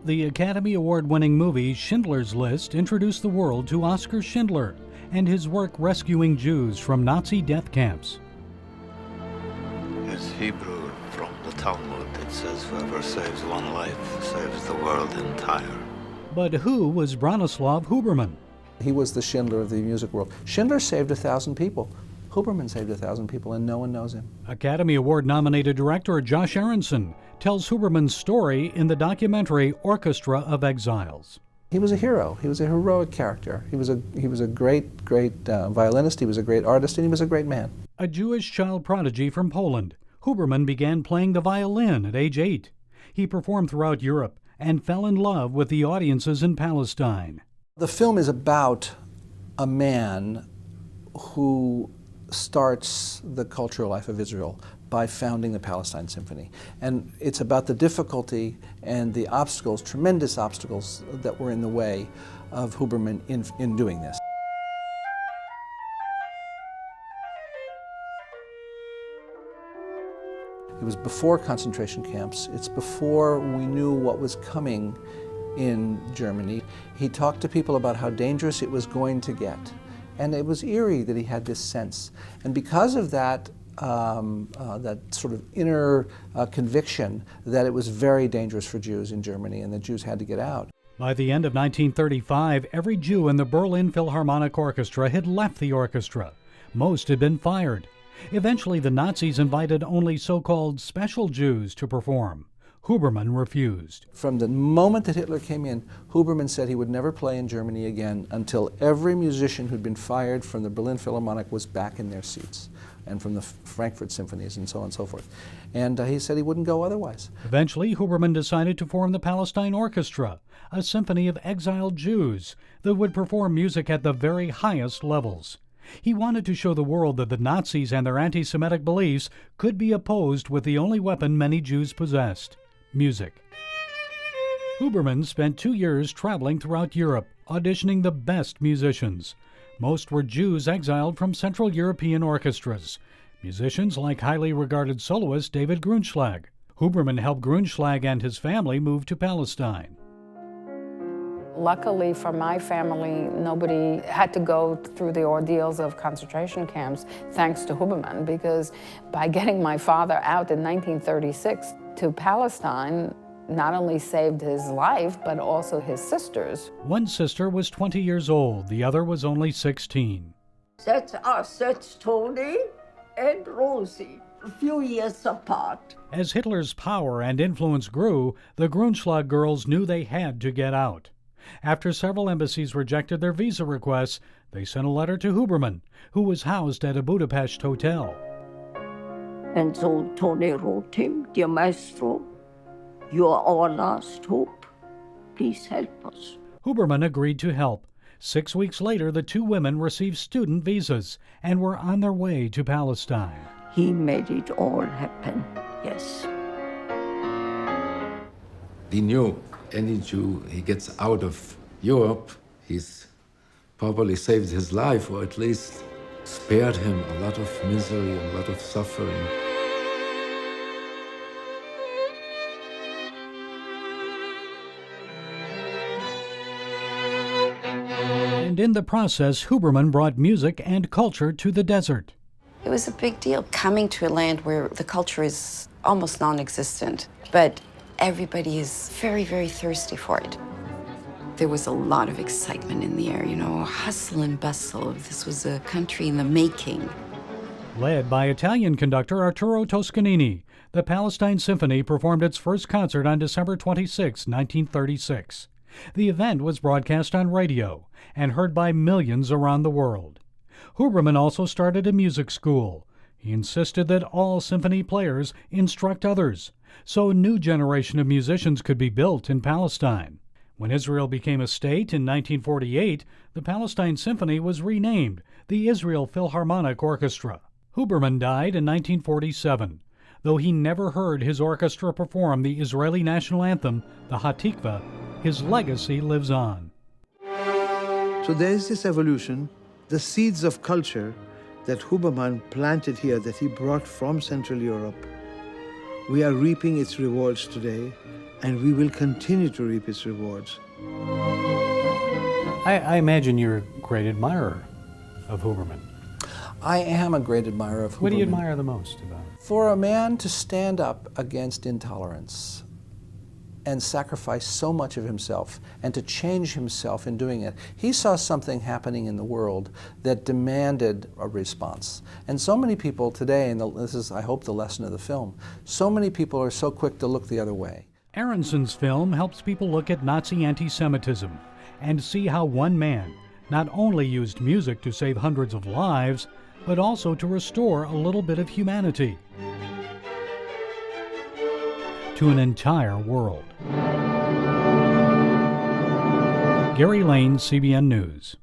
The Academy Award-winning movie Schindler's List introduced the world to Oskar Schindler and his work rescuing Jews from Nazi death camps. It's Hebrew from the Talmud. It says, whoever saves one life saves the world entire. But who was Bronislaw Huberman? He was the Schindler of the music world. Schindler saved 1,000 people. Huberman saved 1,000 people, and no one knows him. Academy Award-nominated director Josh Aronson tells Huberman's story in the documentary Orchestra of Exiles. He was a hero. He was a heroic character. He was a great violinist. He was a great artist, and he was a great man. A Jewish child prodigy from Poland, Huberman began playing the violin at age 8. He performed throughout Europe and fell in love with the audiences in Palestine. The film is about a man who starts the cultural life of Israel by founding the Palestine Symphony. And it's about the difficulty and the obstacles, tremendous obstacles, that were in the way of Huberman in doing this. It was before concentration camps. It's before we knew what was coming in Germany. He talked to people about how dangerous it was going to get. And it was eerie that he had this sense. And because of that, that sort of inner conviction that it was very dangerous for Jews in Germany and that Jews had to get out. By the end of 1935, every Jew in the Berlin Philharmonic Orchestra had left the orchestra. Most had been fired. Eventually, the Nazis invited only so-called special Jews to perform. Huberman refused. From the moment that Hitler came in, Huberman said he would never play in Germany again until every musician who'd been fired from the Berlin Philharmonic was back in their seats, and from the Frankfurt symphonies and so on and so forth. And he said he wouldn't go otherwise. Eventually, Huberman decided to form the Palestine Orchestra, a symphony of exiled Jews that would perform music at the very highest levels. He wanted to show the world that the Nazis and their anti-Semitic beliefs could be opposed with the only weapon many Jews possessed: music. Huberman spent 2 years traveling throughout Europe, auditioning the best musicians. Most were Jews exiled from Central European orchestras, musicians like highly regarded soloist David Grunschlag. Huberman helped Grunschlag and his family move to Palestine. Luckily for my family, nobody had to go through the ordeals of concentration camps thanks to Huberman, because by getting my father out in 1936 to Palestine, not only saved his life, but also his sister's. One sister was 20 years old, the other was only 16. That's Tony and Rosie, a few years apart. As Hitler's power and influence grew, the Grunschlag girls knew they had to get out. After several embassies rejected their visa requests, they sent a letter to Huberman, who was housed at a Budapest hotel. And so Tony wrote him, "Dear Maestro, you are our last hope. Please help us." Huberman agreed to help. 6 weeks later, the two women received student visas and were on their way to Palestine. He made it all happen, yes. We knew any Jew, he gets out of Europe, he's probably saved his life, or at least spared him a lot of misery, a lot of suffering. And in the process, Huberman brought music and culture to the desert. It was a big deal coming to a land where the culture is almost non-existent, but everybody is very, very thirsty for it. There was a lot of excitement in the air, you know, hustle and bustle. This was a country in the making. Led by Italian conductor Arturo Toscanini, the Palestine Symphony performed its first concert on December 26, 1936. The event was broadcast on radio and heard by millions around the world. Huberman also started a music school. He insisted that all symphony players instruct others, so a new generation of musicians could be built in Palestine. When Israel became a state in 1948, the Palestine Symphony was renamed the Israel Philharmonic Orchestra. Huberman died in 1947. Though he never heard his orchestra perform the Israeli national anthem, the Hatikva, his legacy lives on. So there is this evolution, the seeds of culture that Huberman planted here, that he brought from Central Europe, We are reaping its rewards today, and we will continue to reap its rewards. I imagine you're a great admirer of Huberman. I am a great admirer of Huberman. What do you admire the most about him? For a man to stand up against intolerance and sacrifice so much of himself and to change himself in doing it, he saw something happening in the world that demanded a response. And so many people today, and this is, I hope, the lesson of the film, so many people are so quick to look the other way. Aronson's film helps people look at Nazi anti-Semitism and see how one man not only used music to save hundreds of lives, but also to restore a little bit of humanity to an entire world. Gary Lane, CBN News.